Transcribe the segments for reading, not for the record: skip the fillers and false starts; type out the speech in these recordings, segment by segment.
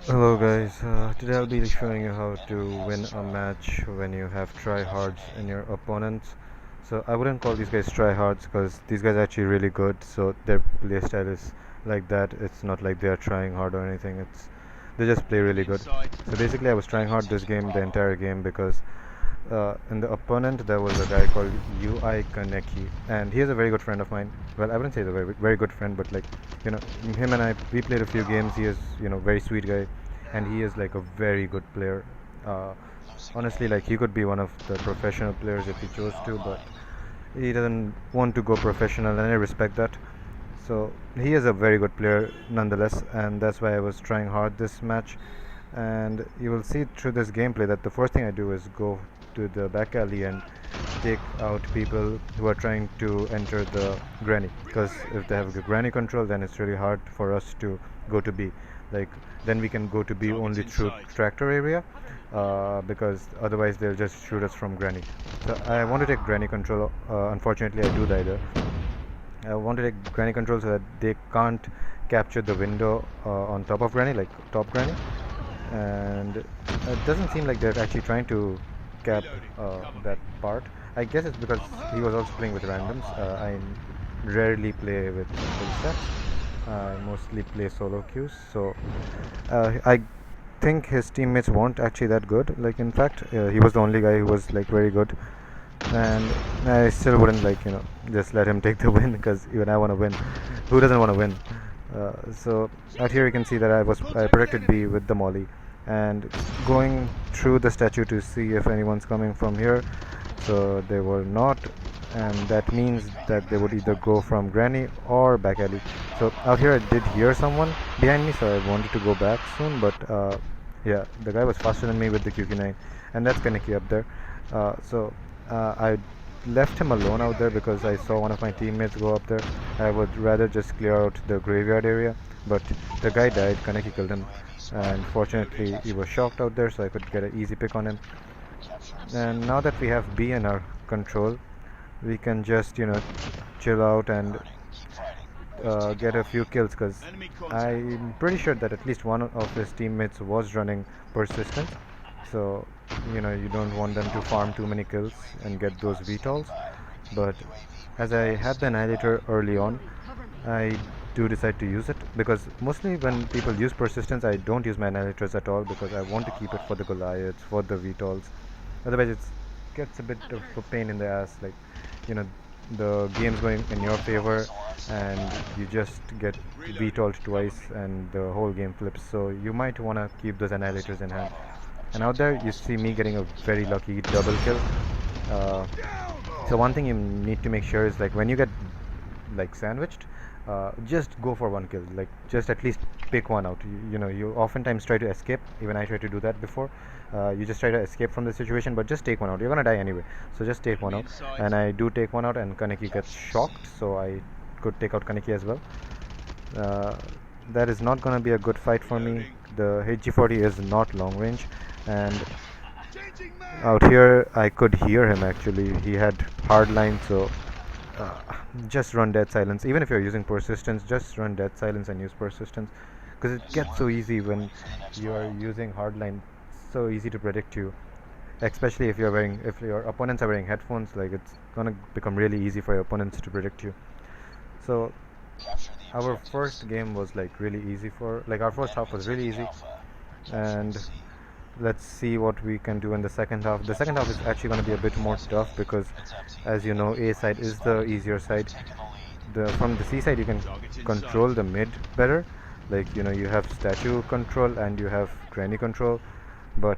Hello guys, today I'll be showing you how to win a match when you have tryhards in your opponents. So I wouldn't call these guys tryhards because these guys are actually really good, so their playstyle is like that. It's not like they are trying hard or anything, they just play really good. So basically I was trying hard this game, the entire game, because in the opponent there was a guy called UI Kaneki, and he is a very good friend of mine. Well, I wouldn't say he's a very good friend, but like, you know, him and I, we played a few games. He is, very sweet guy, and he is like a very good player. uh, Honestly, like, he could be one of the professional players if he chose to, but he doesn't want to go professional, and I respect that. So he is a very good player nonetheless, and that's why I was trying hard this match. And you will see through this gameplay that the first thing I do is go to the back alley and take out people who are trying to enter the granny, because if they have a granny control, then it's really hard for us to go to B. Like, then we can go to B only through tractor area, because otherwise they'll just shoot us from granny. So I want to take granny control. Unfortunately I do die there. I want to take granny control so that they can't capture the window on top of granny, like top granny. And it doesn't seem like they're actually trying to cap that part. I guess it's because he was also playing with randoms. I rarely play with full stats. I mostly play solo queues, so I think his teammates weren't actually that good. Like, in fact, he was the only guy who was like very good, and I still wouldn't, like, just let him take the win, because even I want to win. Who doesn't want to win? So out here you can see that I protected B with the molly, and going through the statue to see if anyone's coming from here. So they were not, and that means that they would either go from granny or back alley. So out here I did hear someone behind me, so I wanted to go back soon, but yeah, the guy was faster than me with the QQ9, and that's Kaneki up there. I left him alone out there because I saw one of my teammates go up there. I would rather just clear out the graveyard area, but the guy died. Kaneki killed him, and fortunately he was shocked out there, so I could get an easy pick on him. And now that we have B in our control, we can just, chill out and get a few kills, because I'm pretty sure that at least one of his teammates was running persistence. So, you don't want them to farm too many kills and get those VTOLs. But as I had the annihilator early on, I do decide to use it, because mostly when people use persistence, I don't use my annihilators at all, because I want to keep it for the Goliaths, for the VTOLs. Otherwise it gets a bit of a pain in the ass, like, you know the game's going in your favor and you just get VTOL'd twice and the whole game flips. So you might want to keep those annihilators in hand. And out there you see me getting a very lucky double kill. uh, so one thing you need to make sure is, like, when you get like sandwiched, just go for one kill. Like, just at least pick one out. You oftentimes try to escape. Even I tried to do that before. You just try to escape from the situation, but just take one out. You're gonna die anyway, so just take one out. And I do take one out, and Kaneki gets shocked, so I could take out Kaneki as well. Uh, that is not gonna be a good fight for me. The HG40 is not long range, and out here I could hear him actually. He had hard line, so uh, just run dead silence. Even if you're using persistence, just run dead silence and use persistence, because it gets so easy when you are using hardline. So easy to predict you, especially if your opponents are wearing headphones. Like, it's gonna become really easy for your opponents to predict you. So our first game was like really easy for like our first half was really easy, and let's see what we can do in the second half. The second half is actually going to be a bit more tough, because, as you know, A side is the easier side. From the C side you can control the mid better. Like, you have statue control and you have granny control, but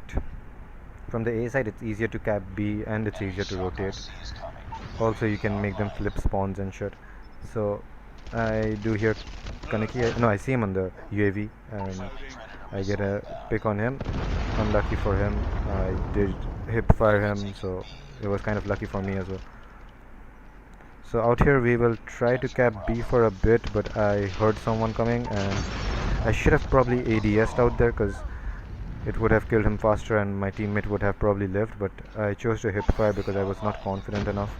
from the A side it's easier to cap B and it's easier to rotate. Also, you can make them flip spawns and shit. So I do hear Kaneki. No, I see him on the UAV, and I get a pick on him. Unlucky for him, I did hip fire him, so it was kind of lucky for me as well. So out here we will try to cap B for a bit, but I heard someone coming, and I should have probably ADS'd out there, because it would have killed him faster and my teammate would have probably lived, but I chose to hip fire because I was not confident enough.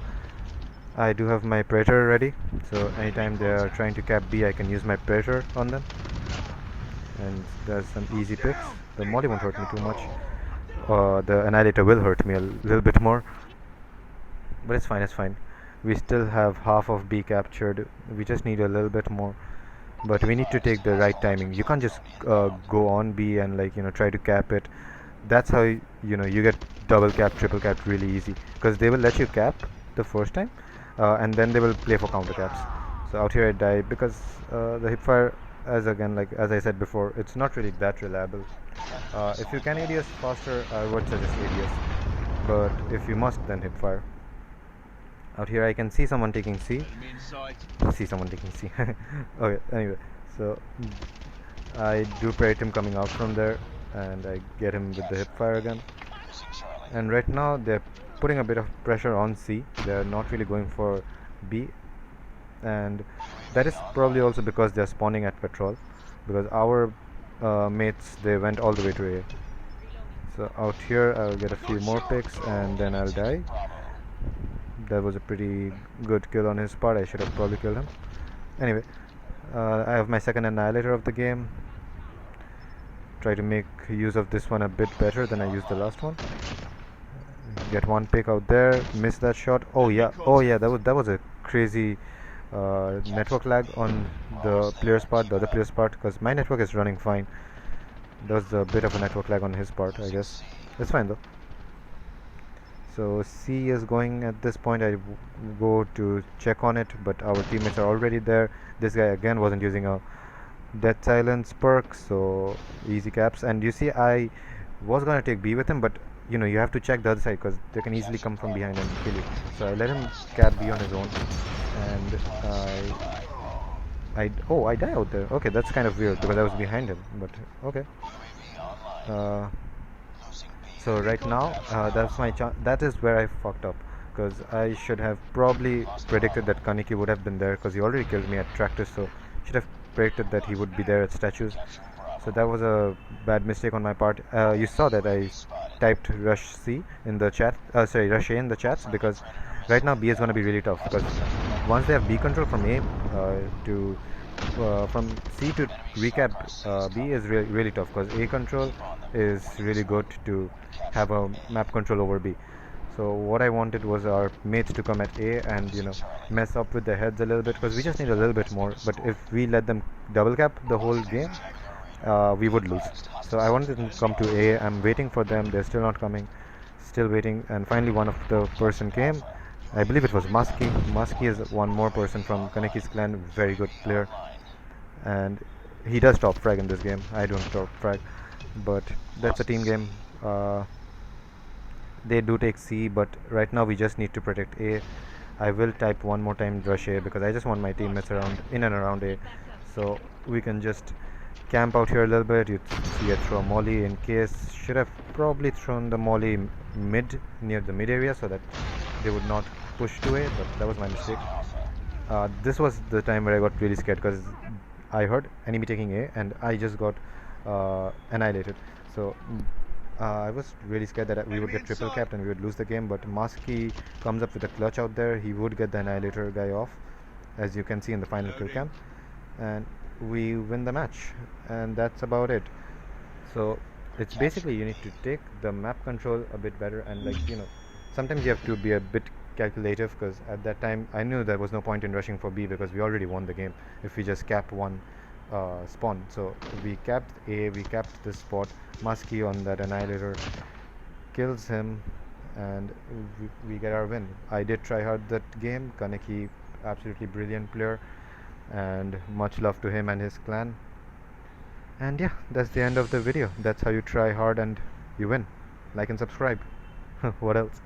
I do have my Predator ready, so anytime they are trying to cap B, I can use my Predator on them. and there's some easy picks. The molly won't hurt me too much. The annihilator will hurt me a little bit more, but it's fine, it's fine. We still have half of B captured. We just need a little bit more, but we need to take the right timing. You can't just go on B and like try to cap it. That's how you get double cap, triple cap really easy, because they will let you cap the first time, and then they will play for counter caps. So out here I die because the hipfire, as I said before, it's not really that reliable. If you can ADS faster, I would suggest ADS, but if you must, then hipfire. Out here I can see someone taking C. See someone taking C. Okay, anyway, so I do predict him coming out from there, and I get him with the hip fire again. And right now they're putting a bit of pressure on C. They're not really going for B, and that is probably also because they're spawning at patrol, because our mates, they went all the way to A. So out here I'll get a few more picks and then I'll die. That was a pretty good kill on his part. I should have probably killed him. Anyway, I have my second annihilator of the game. Try to make use of this one a bit better than I used the last one. Get one pick out there. Miss that shot. Oh yeah, that was a crazy network lag on the player's part, the other player's part, because my network is running fine. There was a bit of a network lag on his part, I guess. It's fine though. So C is going at this point. I go to check on it, but our teammates are already there. This guy again wasn't using a death silence perk, so easy caps. And you see, I was gonna take B with him, but you have to check the other side because they can easily come from behind and kill you. So I let him cap B on his own, and I die out there. Okay, that's kind of weird because I was behind him, but okay. Uh, so right now, that's my that is where I fucked up, because I should have probably predicted that Kaneki would have been there, because he already killed me at tractor, so should have predicted that he would be there at statues. So that was a bad mistake on my part. You saw that I typed rush C in the chat, sorry, rush A in the chats, because right now B is going to be really tough, because once they have B control from A to from C to recap B is really tough, because A control is really good to have a map control over B. So what I wanted was our mates to come at A and mess up with their heads a little bit, because we just need a little bit more. But if we let them double cap the whole game, we would lose. So I wanted them to come to A. I'm waiting for them. They're still not coming. Still waiting. And finally one of the person came. I believe it was Musky. Musky is one more person from Kaneki's clan. Very good player. And he does top frag in this game. I don't top frag. But that's a team game. They do take C, but right now we just need to protect A. I will type one more time rush A, because I just want my teammates in and around A, so we can just camp out here a little bit. You see I throw a molly in case. Should have probably thrown the molly near the mid area so that they would not push to A, but that was my mistake. This was the time where I got really scared, because I heard enemy taking A and I just got annihilated. So I was really scared that we would get triple capped and we would lose the game, but Musky comes up with a clutch out there. He would get the annihilator guy off, as you can see in the final kill cam, and we win the match, and that's about it. So it's basically you need to take the map control a bit better, and sometimes you have to be a bit calculative, because at that time I knew there was no point in rushing for B, because we already won the game if we just cap one spawn. So we capped A, we capped this spot. Musky on that annihilator kills him, and we get our win. I did try hard that game. Kaneki, absolutely brilliant player, and much love to him and his clan. And yeah, that's the end of the video. That's how you try hard and you win. Like and subscribe. What else?